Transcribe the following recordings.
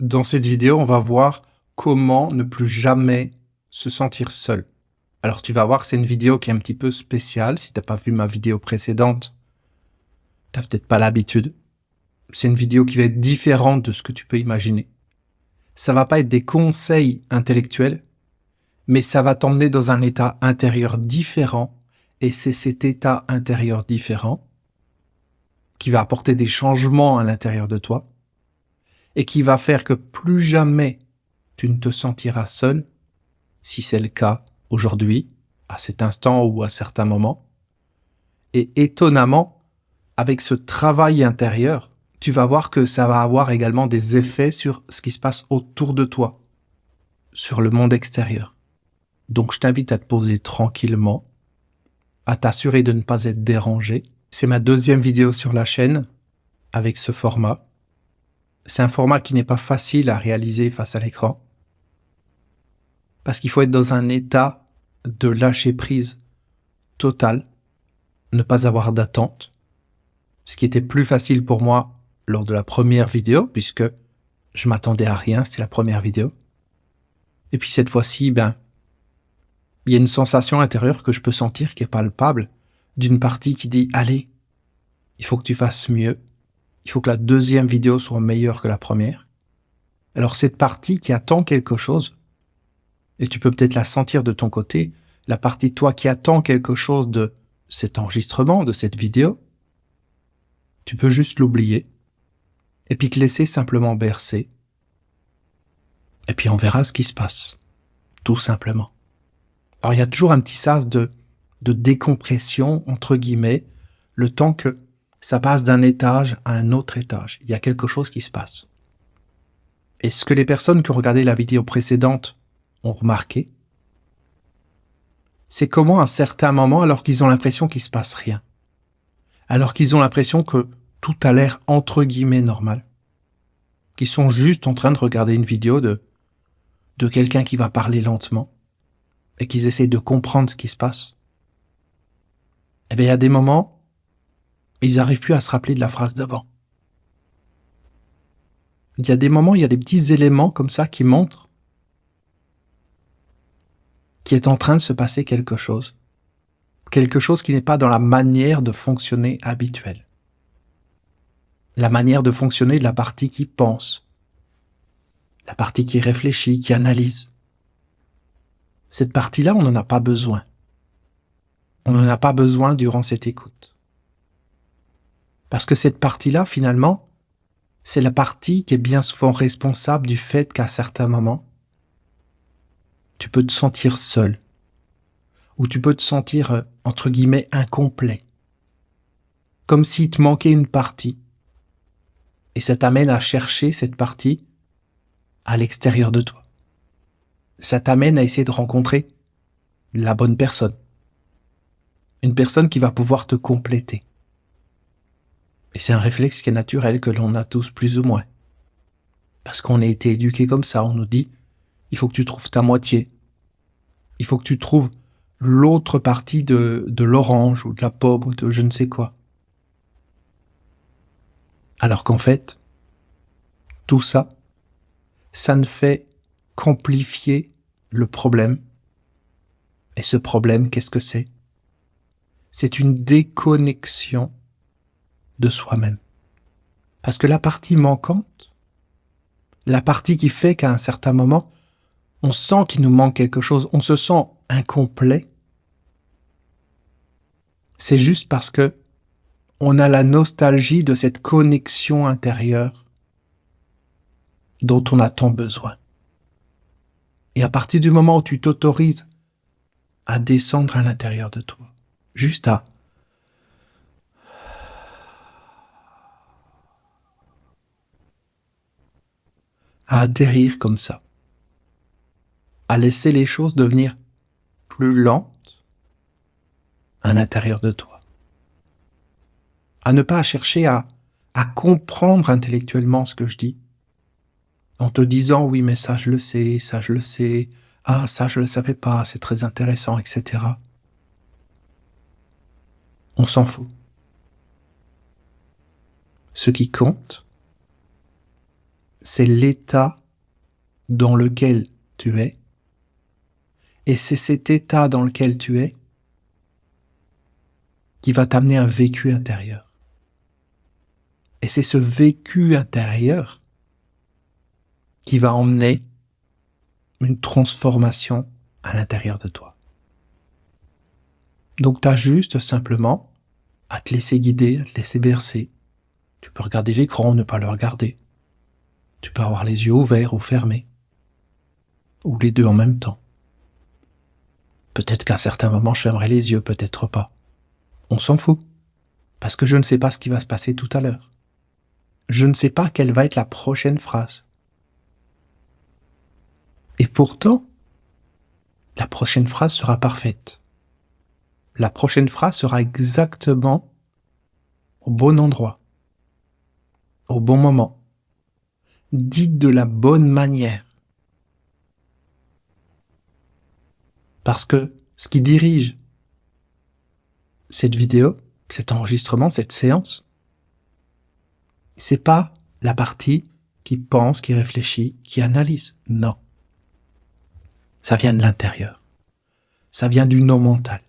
Dans cette vidéo, on va voir comment ne plus jamais se sentir seul. Alors tu vas voir, c'est une vidéo qui est un petit peu spéciale. Si t'as pas vu ma vidéo précédente, t'as peut-être pas l'habitude. C'est une vidéo qui va être différente de ce que tu peux imaginer. Ça va pas être des conseils intellectuels, mais ça va t'emmener dans un état intérieur différent. Et c'est cet état intérieur différent qui va apporter des changements à l'intérieur de toi et qui va faire que plus jamais tu ne te sentiras seul, si c'est le cas aujourd'hui, à cet instant ou à certains moments. Et étonnamment, avec ce travail intérieur, tu vas voir que ça va avoir également des effets sur ce qui se passe autour de toi, sur le monde extérieur. Donc je t'invite à te poser tranquillement, à t'assurer de ne pas être dérangé. C'est ma deuxième vidéo sur la chaîne avec ce format. C'est un format qui n'est pas facile à réaliser face à l'écran, parce qu'il faut être dans un état de lâcher prise total, ne pas avoir d'attente, ce qui était plus facile pour moi lors de la première vidéo, puisque je m'attendais à rien, c'était la première vidéo. Et puis cette fois-ci, il y a une sensation intérieure que je peux sentir qui est palpable, d'une partie qui dit « Allez, il faut que tu fasses mieux, il faut que la deuxième vidéo soit meilleure que la première ». Alors cette partie qui attend quelque chose, et tu peux peut-être la sentir de ton côté, la partie toi qui attend quelque chose de cet enregistrement, de cette vidéo, tu peux juste l'oublier, et puis te laisser simplement bercer, et puis on verra ce qui se passe, tout simplement. Alors il y a toujours un petit sas de décompression, entre guillemets, le temps que ça passe d'un étage à un autre étage. Il y a quelque chose qui se passe. Et ce que les personnes qui ont regardé la vidéo précédente ont remarqué, c'est comment à un certain moment, alors qu'ils ont l'impression qu'il se passe rien, alors qu'ils ont l'impression que tout a l'air entre guillemets normal, qu'ils sont juste en train de regarder une vidéo de quelqu'un qui va parler lentement, et qu'ils essayent de comprendre ce qui se passe, eh bien, il y a des moments, ils n'arrivent plus à se rappeler de la phrase d'avant. Il y a des moments, il y a des petits éléments comme ça qui montrent qu'il est en train de se passer quelque chose qui n'est pas dans la manière de fonctionner habituelle. La manière de fonctionner de la partie qui pense, la partie qui réfléchit, qui analyse. Cette partie-là, on n'en a pas besoin. On n'en a pas besoin durant cette écoute. Parce que cette partie-là, finalement, c'est la partie qui est bien souvent responsable du fait qu'à certains moments, tu peux te sentir seul, ou tu peux te sentir, entre guillemets, incomplet, comme s'il te manquait une partie, et ça t'amène à chercher cette partie à l'extérieur de toi. Ça t'amène à essayer de rencontrer la bonne personne, une personne qui va pouvoir te compléter. Et c'est un réflexe qui est naturel, que l'on a tous plus ou moins. Parce qu'on a été éduqués comme ça, on nous dit, il faut que tu trouves ta moitié. Il faut que tu trouves l'autre partie de l'orange, ou de la pomme, ou de je ne sais quoi. Alors qu'en fait, tout ça, ça ne fait qu'amplifier le problème. Et ce problème, qu'est-ce que c'est ? C'est une déconnexion de soi-même. Parce que la partie manquante, la partie qui fait qu'à un certain moment, on sent qu'il nous manque quelque chose, on se sent incomplet, c'est juste parce que on a la nostalgie de cette connexion intérieure dont on a tant besoin. Et à partir du moment où tu t'autorises à descendre à l'intérieur de toi, juste à atterrir comme ça, à laisser les choses devenir plus lentes à l'intérieur de toi, à ne pas chercher à comprendre intellectuellement ce que je dis, en te disant oui mais ça je le sais, ah ça je le savais pas, c'est très intéressant, etc. On s'en fout. Ce qui compte, c'est l'état dans lequel tu es, et c'est cet état dans lequel tu es qui va t'amener un vécu intérieur. Et c'est ce vécu intérieur qui va emmener une transformation à l'intérieur de toi. Donc tu as juste simplement à te laisser guider, à te laisser bercer. Tu peux regarder l'écran ou ne pas le regarder. Tu peux avoir les yeux ouverts ou fermés. Ou les deux en même temps. Peut-être qu'à certains moments je fermerai les yeux, peut-être pas. On s'en fout. Parce que je ne sais pas ce qui va se passer tout à l'heure. Je ne sais pas quelle va être la prochaine phrase. Et pourtant, la prochaine phrase sera parfaite. La prochaine phrase sera exactement au bon endroit, au bon moment, dite de la bonne manière. Parce que ce qui dirige cette vidéo, cet enregistrement, cette séance, c'est pas la partie qui pense, qui réfléchit, qui analyse. Non. Ça vient de l'intérieur. Ça vient du non mental.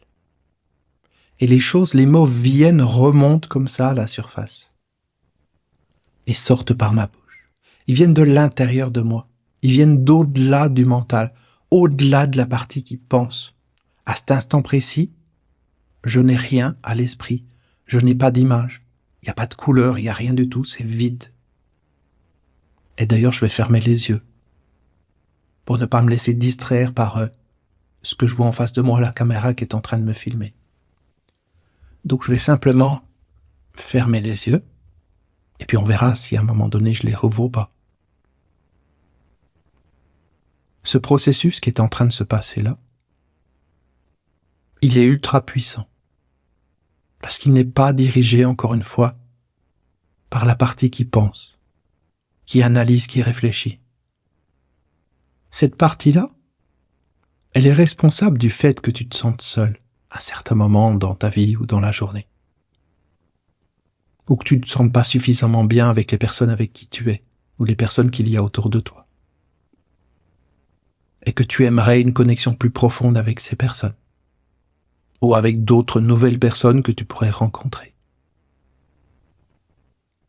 Et les choses, les mots viennent, remontent comme ça à la surface. Et sortent par ma bouche. Ils viennent de l'intérieur de moi. Ils viennent d'au-delà du mental, au-delà de la partie qui pense. À cet instant précis, je n'ai rien à l'esprit. Je n'ai pas d'image. Il n'y a pas de couleur, il n'y a rien du tout, c'est vide. Et d'ailleurs, je vais fermer les yeux pour ne pas me laisser distraire par ce que je vois en face de moi, la caméra qui est en train de me filmer. Donc je vais simplement fermer les yeux et puis on verra si à un moment donné je les rouvre ou pas. Ce processus qui est en train de se passer là, il est ultra puissant parce qu'il n'est pas dirigé, encore une fois, par la partie qui pense, qui analyse, qui réfléchit. Cette partie-là, elle est responsable du fait que tu te sentes seul à certains moments dans ta vie ou dans la journée. Ou que tu ne te sentes pas suffisamment bien avec les personnes avec qui tu es, ou les personnes qu'il y a autour de toi. Et que tu aimerais une connexion plus profonde avec ces personnes. Ou avec d'autres nouvelles personnes que tu pourrais rencontrer.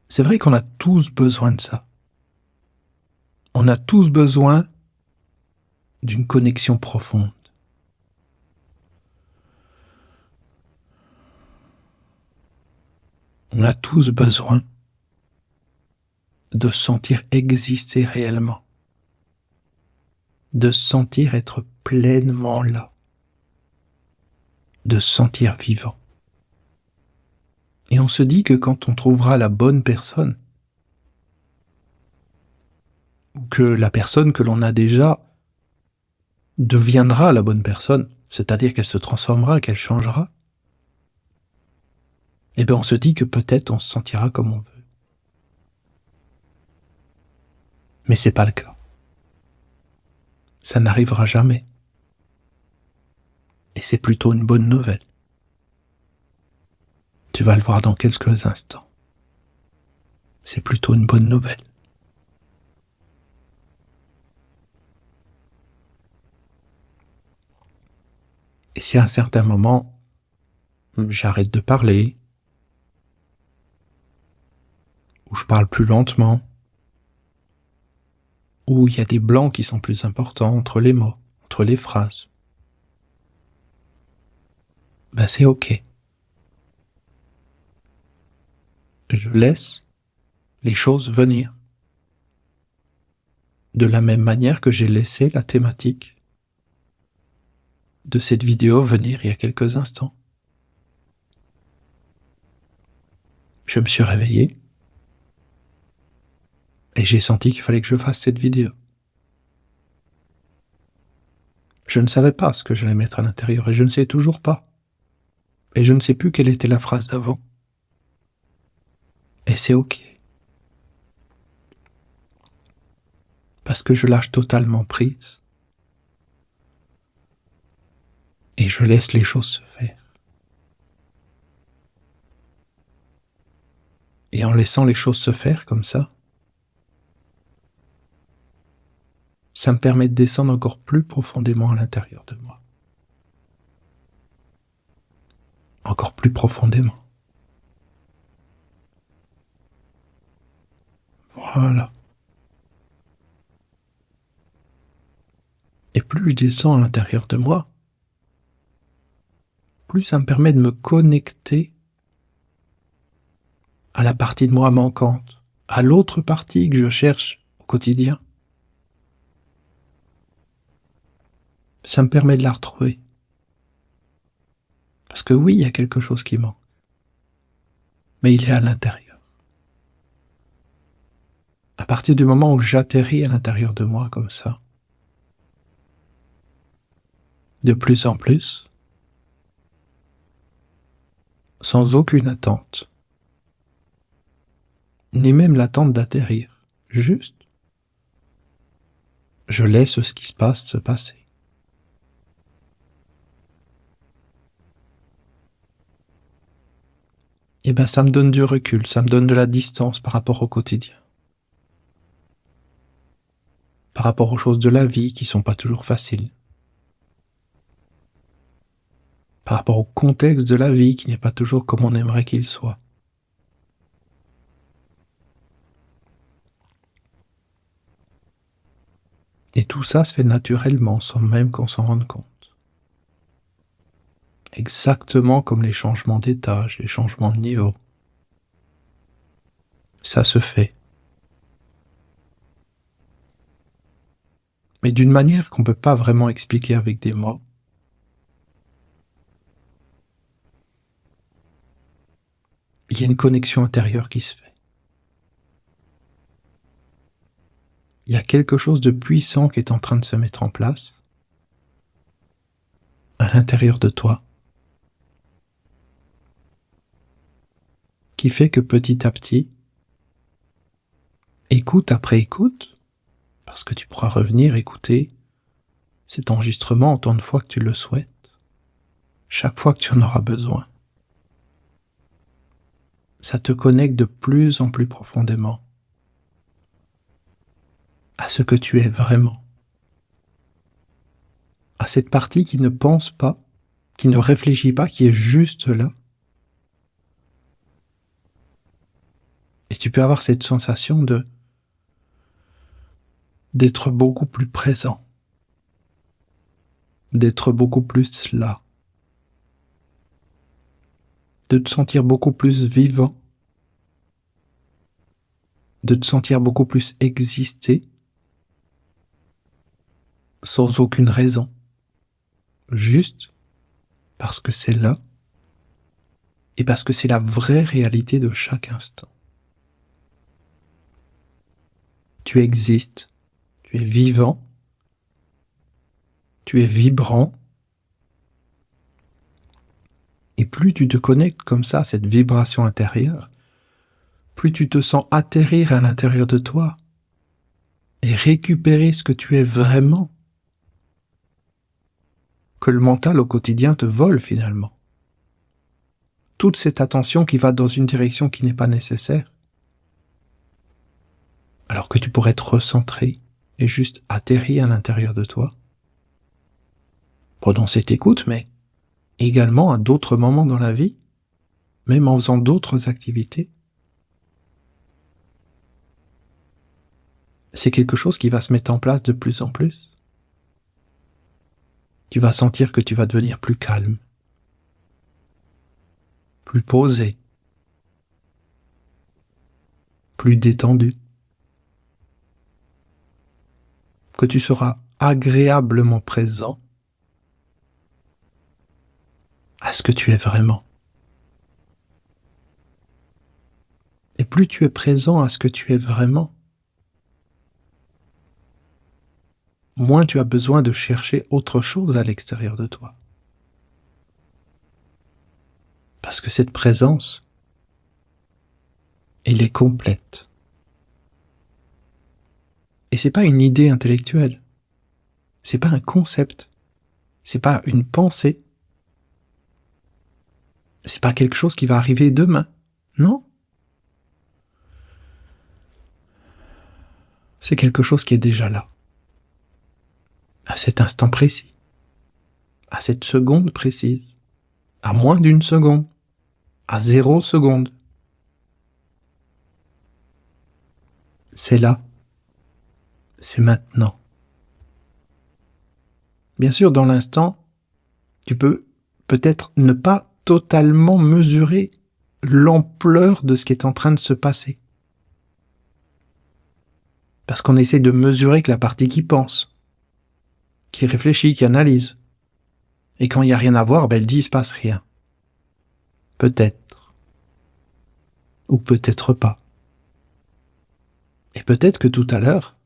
C'est vrai qu'on a tous besoin de ça. On a tous besoin d'une connexion profonde. On a tous besoin de sentir exister réellement. De sentir être pleinement là. De sentir vivant. Et on se dit que quand on trouvera la bonne personne, ou que la personne que l'on a déjà deviendra la bonne personne, c'est-à-dire qu'elle se transformera, qu'elle changera, eh bien on se dit que peut-être on se sentira comme on veut. Mais c'est pas le cas. Ça n'arrivera jamais. Et c'est plutôt une bonne nouvelle. Tu vas le voir dans quelques instants. C'est plutôt une bonne nouvelle. Et si à un certain moment, j'arrête de parler, ou je parle plus lentement, ou il y a des blancs qui sont plus importants entre les mots, entre les phrases, ben c'est ok. Je laisse les choses venir. De la même manière que j'ai laissé la thématique de cette vidéo venir il y a quelques instants. Je me suis réveillé et j'ai senti qu'il fallait que je fasse cette vidéo. Je ne savais pas ce que j'allais mettre à l'intérieur et je ne sais toujours pas. Et je ne sais plus quelle était la phrase d'avant. Et c'est ok. Parce que je lâche totalement prise. Et je laisse les choses se faire. Et en laissant les choses se faire comme ça, Ça me permet de descendre encore plus profondément à l'intérieur de moi. Encore plus profondément. Voilà. Et plus je descends à l'intérieur de moi, plus ça me permet de me connecter à la partie de moi manquante, à l'autre partie que je cherche au quotidien. Ça me permet de la retrouver. Parce que oui, il y a quelque chose qui manque. Mais il est à l'intérieur. À partir du moment où j'atterris à l'intérieur de moi comme ça, de plus en plus, sans aucune attente, ni même l'attente d'atterrir, juste, je laisse ce qui se passe se passer. Et ben ça me donne du recul, ça me donne de la distance par rapport au quotidien. Par rapport aux choses de la vie qui sont pas toujours faciles. Par rapport au contexte de la vie qui n'est pas toujours comme on aimerait qu'il soit. Et tout ça se fait naturellement, sans même qu'on s'en rende compte. Exactement comme les changements d'étage, les changements de niveau. Ça se fait. Mais d'une manière qu'on ne peut pas vraiment expliquer avec des mots. Il y a une connexion intérieure qui se fait. Il y a quelque chose de puissant qui est en train de se mettre en place à l'intérieur de toi, qui fait que petit à petit, écoute après écoute, parce que tu pourras revenir écouter cet enregistrement autant de fois que tu le souhaites, chaque fois que tu en auras besoin. Ça te connecte de plus en plus profondément à ce que tu es vraiment, à cette partie qui ne pense pas, qui ne réfléchit pas, qui est juste là. Et tu peux avoir cette sensation d'être beaucoup plus présent, d'être beaucoup plus là, de te sentir beaucoup plus vivant, de te sentir beaucoup plus exister, sans aucune raison, juste parce que c'est là et parce que c'est la vraie réalité de chaque instant. Tu existes, tu es vivant, tu es vibrant, et plus tu te connectes comme ça à cette vibration intérieure, plus tu te sens atterrir à l'intérieur de toi et récupérer ce que tu es vraiment, que le mental au quotidien te vole finalement. Toute cette attention qui va dans une direction qui n'est pas nécessaire, alors que tu pourrais te recentrer et juste atterrir à l'intérieur de toi, pendant cette écoute, mais également à d'autres moments dans la vie, même en faisant d'autres activités. C'est quelque chose qui va se mettre en place de plus en plus. Tu vas sentir que tu vas devenir plus calme, plus posé, plus détendu, que tu seras agréablement présent à ce que tu es vraiment. Et plus tu es présent à ce que tu es vraiment, moins tu as besoin de chercher autre chose à l'extérieur de toi. Parce que cette présence, elle est complète. Et c'est pas une idée intellectuelle. C'est pas un concept. C'est pas une pensée. C'est pas quelque chose qui va arriver demain. Non. C'est quelque chose qui est déjà là. à cet instant précis, à cette seconde précise, à moins d'une seconde, à 0 seconde. C'est là, c'est maintenant. Bien sûr, dans l'instant, tu peux peut-être ne pas totalement mesurer l'ampleur de ce qui est en train de se passer. Parce qu'on essaie de mesurer que la partie qui pense, qui réfléchit, qui analyse. Et quand il n'y a rien à voir, elle dit il se passe rien. Peut-être. Ou peut-être pas. Et peut-être que tout à l'heure,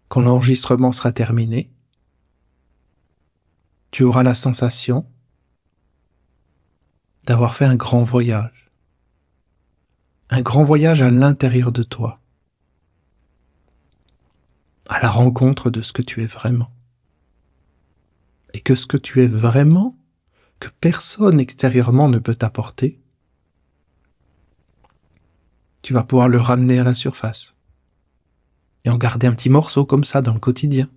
quand l'enregistrement sera terminé, tu auras la sensation d'avoir fait un grand voyage. Un grand voyage à l'intérieur de toi. À la rencontre de ce que tu es vraiment. Et que ce que tu es vraiment, que personne extérieurement ne peut t'apporter, tu vas pouvoir le ramener à la surface. Et en garder un petit morceau comme ça dans le quotidien.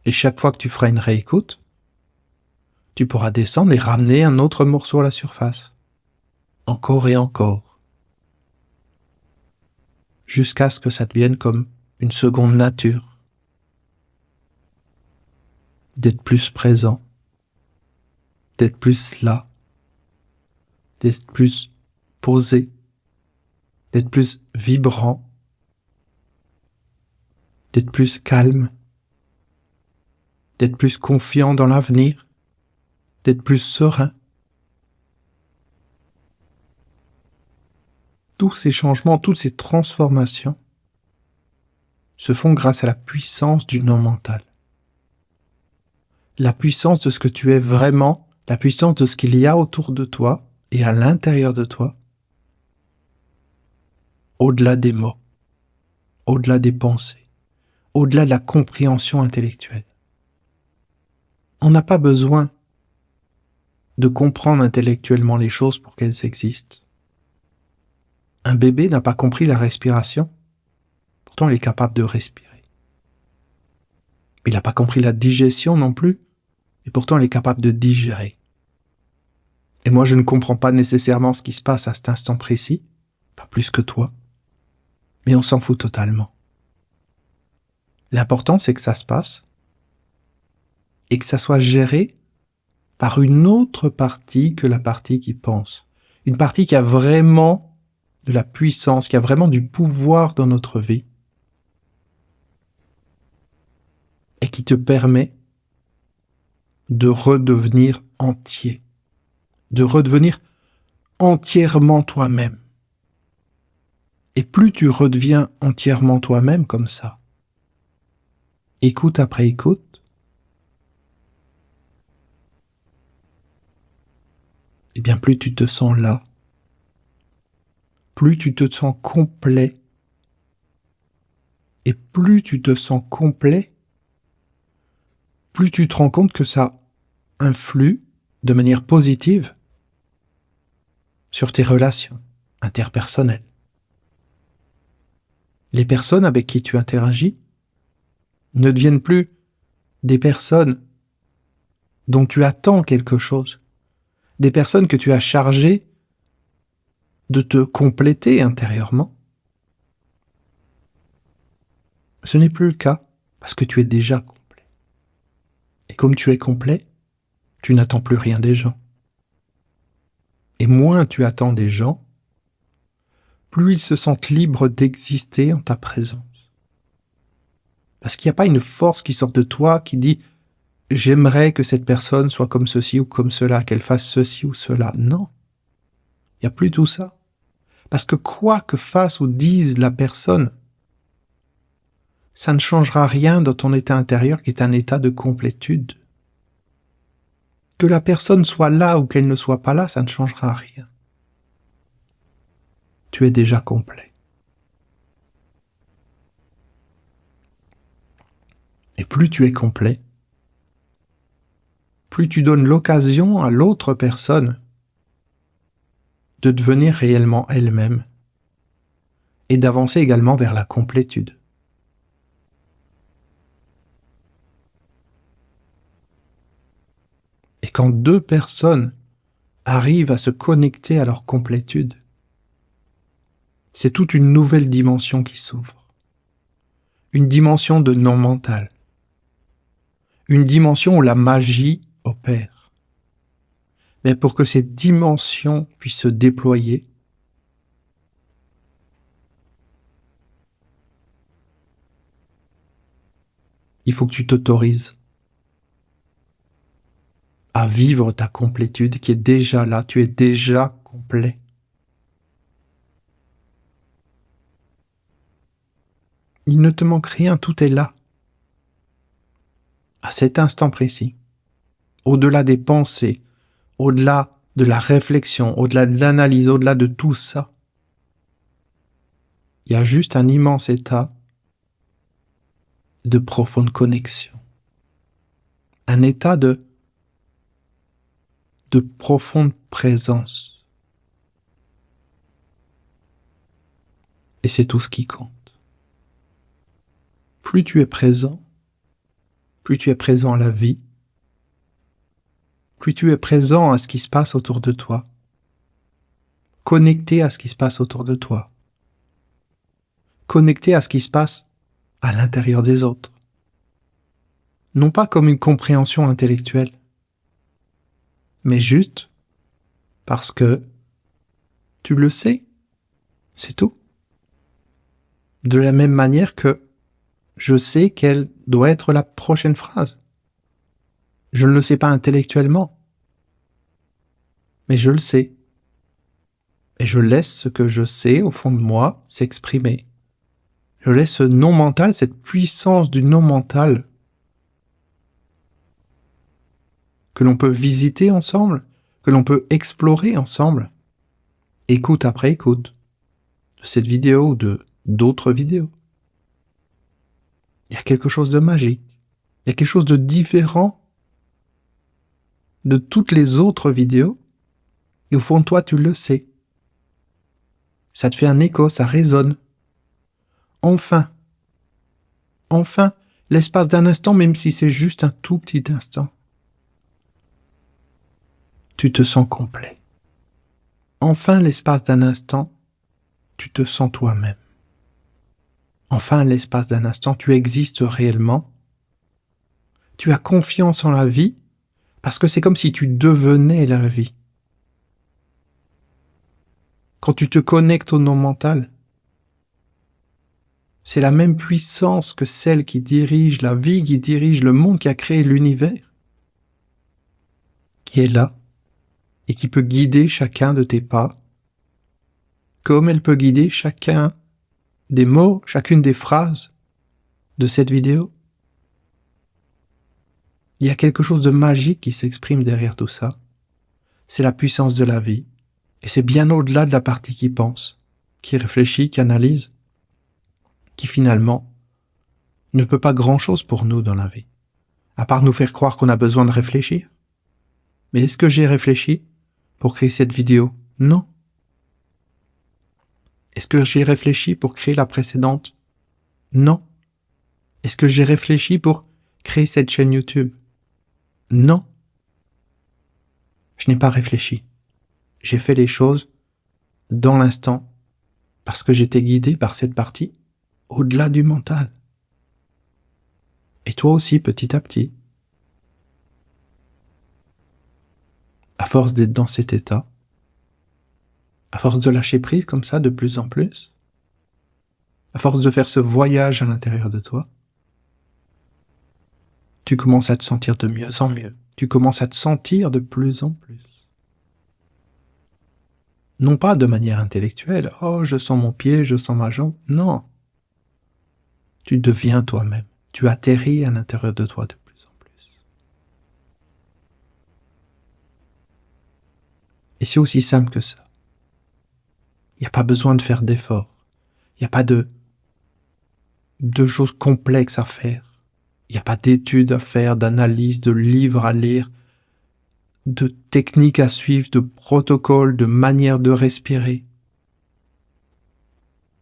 Et chaque fois que tu feras une réécoute, tu pourras descendre et ramener un autre morceau à la surface. Encore et encore. Jusqu'à ce que ça devienne comme une seconde nature. D'être plus présent. D'être plus là. D'être plus posé. D'être plus vibrant. D'être plus calme. D'être plus confiant dans l'avenir. D'être plus serein. Tous ces changements, toutes ces transformations se font grâce à la puissance du non mental. La puissance de ce que tu es vraiment, la puissance de ce qu'il y a autour de toi et à l'intérieur de toi, au-delà des mots, au-delà des pensées, au-delà de la compréhension intellectuelle. On n'a pas besoin de comprendre intellectuellement les choses pour qu'elles existent. Un bébé n'a pas compris la respiration, pourtant il est capable de respirer. Il n'a pas compris la digestion non plus, et pourtant il est capable de digérer. Et moi je ne comprends pas nécessairement ce qui se passe à cet instant précis, pas plus que toi, mais on s'en fout totalement. L'important c'est que ça se passe, et que ça soit géré par une autre partie que la partie qui pense. Une partie qui a vraiment de la puissance, qui a vraiment du pouvoir dans notre vie, et qui te permet de redevenir entier, de redevenir entièrement toi-même. Et plus tu redeviens entièrement toi-même comme ça, écoute après écoute, et bien plus tu te sens là, plus tu te sens complet, et plus tu te sens complet, plus tu te rends compte que ça influe de manière positive sur tes relations interpersonnelles. Les personnes avec qui tu interagis ne deviennent plus des personnes dont tu attends quelque chose, des personnes que tu as chargées de te compléter intérieurement. Ce n'est plus le cas, parce que tu es déjà complet. Et comme tu es complet, tu n'attends plus rien des gens. Et moins tu attends des gens, plus ils se sentent libres d'exister en ta présence. Parce qu'il n'y a pas une force qui sort de toi qui dit « j'aimerais que cette personne soit comme ceci ou comme cela, qu'elle fasse ceci ou cela ». Non, il n'y a plus tout ça. Parce que quoi que fasse ou dise la personne, ça ne changera rien dans ton état intérieur qui est un état de complétude. Que la personne soit là ou qu'elle ne soit pas là, ça ne changera rien. Tu es déjà complet. Et plus tu es complet, plus tu donnes l'occasion à l'autre personne de devenir réellement elle-même et d'avancer également vers la complétude. Et quand deux personnes arrivent à se connecter à leur complétude, c'est toute une nouvelle dimension qui s'ouvre. Une dimension de non-mental. Une dimension où la magie opère. Mais pour que cette dimension puisse se déployer, il faut que tu t'autorises à vivre ta complétude qui est déjà là, tu es déjà complet. Il ne te manque rien, tout est là. À cet instant précis. Au-delà des pensées, au-delà de la réflexion, au-delà de l'analyse, au-delà de tout ça. Il y a juste un immense état de profonde connexion. Un état de profonde présence. Et c'est tout ce qui compte. Plus tu es présent à la vie, plus tu es présent à ce qui se passe autour de toi, connecté à ce qui se passe autour de toi, connecté à ce qui se passe à l'intérieur des autres. Non pas comme une compréhension intellectuelle, mais juste parce que tu le sais, c'est tout. De la même manière que je sais quelle doit être la prochaine phrase. Je ne le sais pas intellectuellement, mais je le sais. Et je laisse ce que je sais au fond de moi s'exprimer. Je laisse ce non-mental, cette puissance du non-mental que l'on peut visiter ensemble, que l'on peut explorer ensemble, écoute après écoute, de cette vidéo ou de d'autres vidéos. Il y a quelque chose de magique, il y a quelque chose de différent de toutes les autres vidéos, et au fond de toi, tu le sais. Ça te fait un écho, ça résonne. Enfin, l'espace d'un instant, même si c'est juste un tout petit instant, tu te sens complet. Enfin, l'espace d'un instant, tu te sens toi-même. Enfin, l'espace d'un instant, tu existes réellement. Tu as confiance en la vie, parce que c'est comme si tu devenais la vie. Quand tu te connectes au non-mental, c'est la même puissance que celle qui dirige la vie, qui dirige le monde, qui a créé l'univers, qui est là et qui peut guider chacun de tes pas, comme elle peut guider chacun des mots, chacune des phrases de cette vidéo. Il y a quelque chose de magique qui s'exprime derrière tout ça. C'est la puissance de la vie. Et c'est bien au-delà de la partie qui pense, qui réfléchit, qui analyse, qui finalement ne peut pas grand-chose pour nous dans la vie, à part nous faire croire qu'on a besoin de réfléchir. Mais est-ce que j'ai réfléchi pour créer cette vidéo? Non. Est-ce que j'ai réfléchi pour créer la précédente? Non. Est-ce que j'ai réfléchi pour créer cette chaîne YouTube? Non. Je n'ai pas réfléchi. J'ai fait les choses dans l'instant parce que j'étais guidé par cette partie au-delà du mental. Et toi aussi, petit à petit, à force d'être dans cet état, à force de lâcher prise comme ça de plus en plus, à force de faire ce voyage à l'intérieur de toi, tu commences à te sentir de mieux en mieux. Tu commences à te sentir de plus en plus. Non pas de manière intellectuelle, « Oh, je sens mon pied, je sens ma jambe ». Non. Tu deviens toi-même. Tu atterris à l'intérieur de toi de plus en plus. Et c'est aussi simple que ça. Il n'y a pas besoin de faire d'efforts. Il n'y a pas de choses complexes à faire. Il n'y a pas d'études à faire, d'analyses, de livres à lire, de techniques à suivre, de protocoles, de manières de respirer,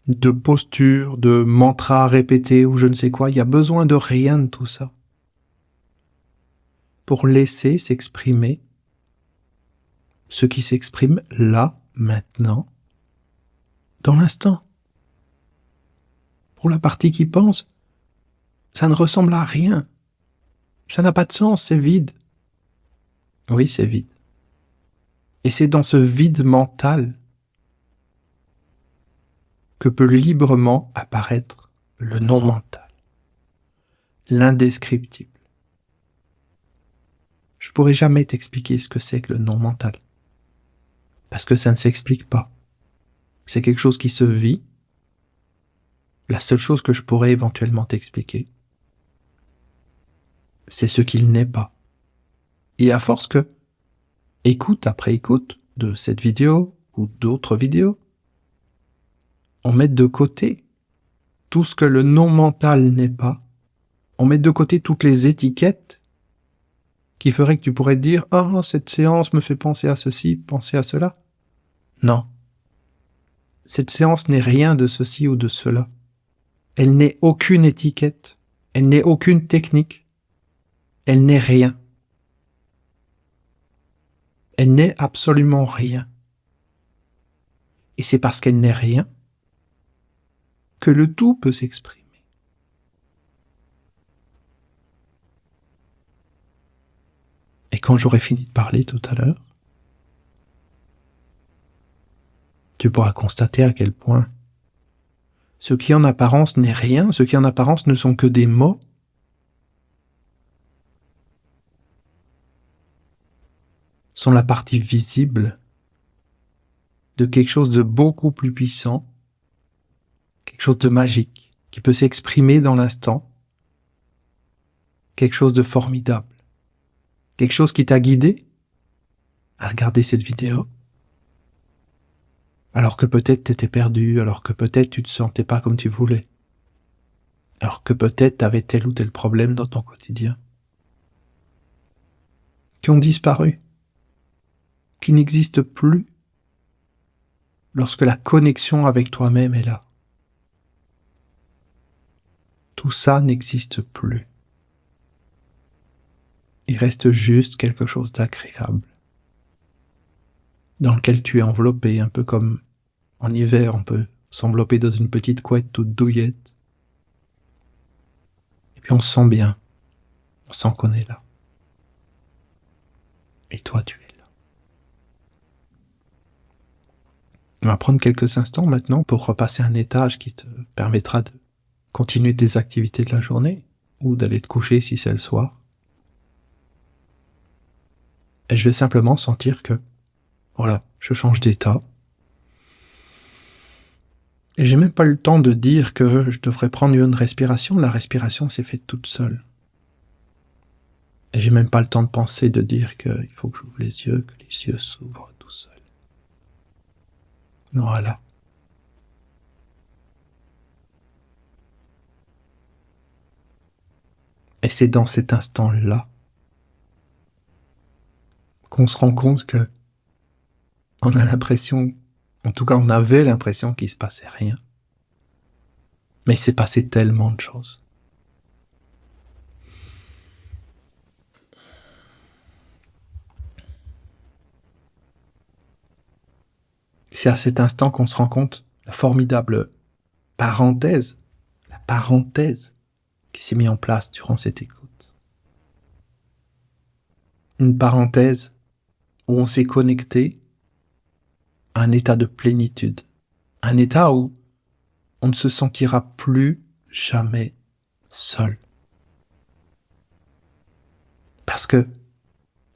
de postures, de mantras à répéter ou je ne sais quoi. Il n'y a besoin de rien de tout ça. pour laisser s'exprimer ce qui s'exprime là, maintenant, dans l'instant. Pour la partie qui pense, ça ne ressemble à rien. Ça n'a pas de sens, c'est vide. Oui, c'est vide. Et c'est dans ce vide mental que peut librement apparaître le non mental, l'indescriptible. Je pourrais jamais t'expliquer ce que c'est que le non mental, parce que ça ne s'explique pas. C'est quelque chose qui se vit. La seule chose que je pourrais éventuellement t'expliquer, c'est ce qu'il n'est pas. Et à force que, écoute après écoute de cette vidéo ou d'autres vidéos, on met de côté tout ce que le non mental n'est pas. On met de côté toutes les étiquettes qui feraient que tu pourrais te dire « Ah, cette séance me fait penser à ceci, penser à cela. » Non. Cette séance n'est rien de ceci ou de cela. Elle n'est aucune étiquette. Elle n'est aucune technique. Elle n'est rien. Elle n'est absolument rien. Et c'est parce qu'elle n'est rien que le tout peut s'exprimer. Et quand j'aurai fini de parler tout à l'heure, tu pourras constater à quel point ce qui en apparence n'est rien, ce qui en apparence ne sont que des mots, sont la partie visible de quelque chose de beaucoup plus puissant, quelque chose de magique, qui peut s'exprimer dans l'instant, quelque chose de formidable, quelque chose qui t'a guidé à regarder cette vidéo, alors que peut-être t'étais perdu, alors que peut-être tu te sentais pas comme tu voulais, alors que peut-être t'avais tel ou tel problème dans ton quotidien, qui ont disparu, qui n'existent plus lorsque la connexion avec toi-même est là. Tout ça n'existe plus. Il reste juste quelque chose d'agréable, dans lequel tu es enveloppé, un peu comme en hiver on peut s'envelopper dans une petite couette toute douillette. Et puis on se sent bien, on sent qu'on est là. Et toi tu es là. On va prendre quelques instants maintenant pour repasser un étage qui te permettra de continuer tes activités de la journée, ou d'aller te coucher si c'est le soir. Et je vais simplement sentir que, voilà, je change d'état. Et j'ai même pas eu le temps de dire que je devrais prendre une respiration. La respiration s'est faite toute seule. Et j'ai même pas le temps de penser, de dire qu'il faut que j'ouvre les yeux, que les yeux s'ouvrent tout seuls. Voilà. Et c'est dans cet instant-là qu'on se rend compte que on a l'impression, en tout cas on avait l'impression qu'il se passait rien. Mais il s'est passé tellement de choses. C'est à cet instant qu'on se rend compte la formidable parenthèse, la parenthèse qui s'est mise en place durant cette écoute. Une parenthèse où on s'est connecté à un état de plénitude, un état où on ne se sentira plus jamais seul. Parce que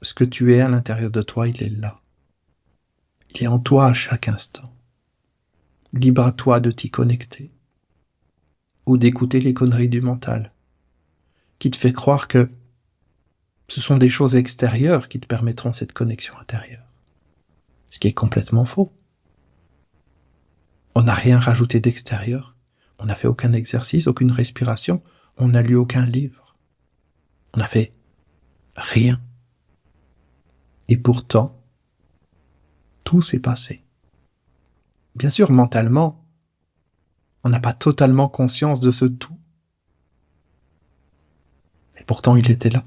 ce que tu es à l'intérieur de toi, il est là. Il est en toi à chaque instant. Libre à toi de t'y connecter ou d'écouter les conneries du mental qui te fait croire que ce sont des choses extérieures qui te permettront cette connexion intérieure. Ce qui est complètement faux. On n'a rien rajouté d'extérieur. On n'a fait aucun exercice, aucune respiration. On n'a lu aucun livre. On n'a fait rien. Et pourtant, tout s'est passé. Bien sûr, mentalement, on n'a pas totalement conscience de ce tout. Mais pourtant, il était là.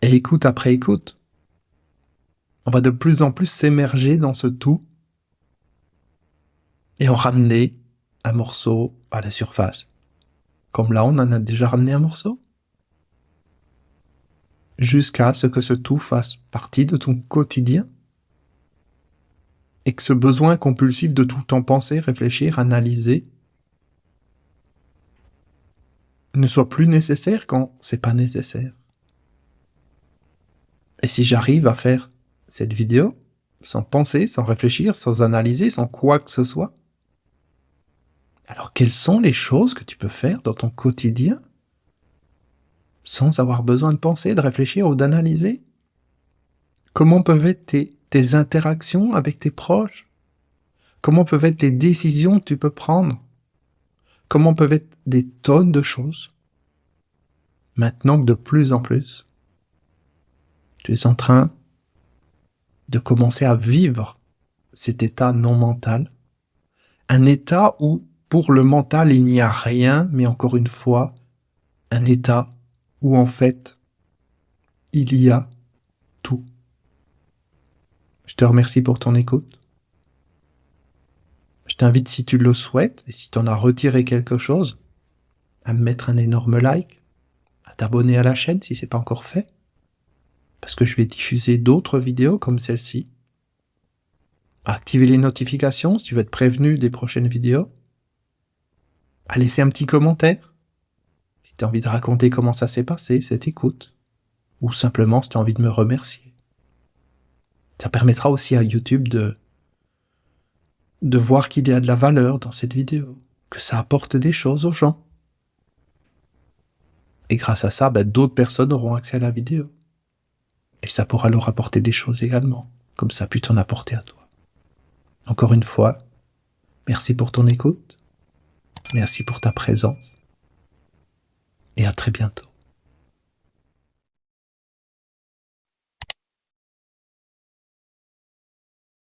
Et écoute après écoute, on va de plus en plus s'émerger dans ce tout et en ramener un morceau à la surface. Comme là, on en a déjà ramené un morceau. Jusqu'à ce que ce tout fasse partie de ton quotidien. Et que ce besoin compulsif de tout le temps penser, réfléchir, analyser, ne soit plus nécessaire quand c'est pas nécessaire. Et si j'arrive à faire cette vidéo, sans penser, sans réfléchir, sans analyser, sans quoi que ce soit, alors quelles sont les choses que tu peux faire dans ton quotidien sans avoir besoin de penser, de réfléchir ou d'analyser? Comment peuvent être tes interactions avec tes proches? Comment peuvent être les décisions que tu peux prendre? Comment peuvent être des tonnes de choses? Maintenant que de plus en plus, tu es en train de commencer à vivre cet état non mental, un état où pour le mental il n'y a rien, mais encore une fois, un état où en fait il y a tout. Je te remercie pour ton écoute. Je t'invite, si tu le souhaites, et si tu en as retiré quelque chose, à me mettre un énorme like, à t'abonner à la chaîne si ce n'est pas encore fait, parce que je vais diffuser d'autres vidéos comme celle-ci, à activer les notifications si tu veux être prévenu des prochaines vidéos, à laisser un petit commentaire, si tu as envie de raconter comment ça s'est passé, cette écoute, ou simplement si tu as envie de me remercier. Ça permettra aussi à YouTube de voir qu'il y a de la valeur dans cette vidéo, que ça apporte des choses aux gens. Et grâce à ça, d'autres personnes auront accès à la vidéo. Et ça pourra leur apporter des choses également, comme ça a pu t'en apporter à toi. Encore une fois, merci pour ton écoute, merci pour ta présence, et à très bientôt.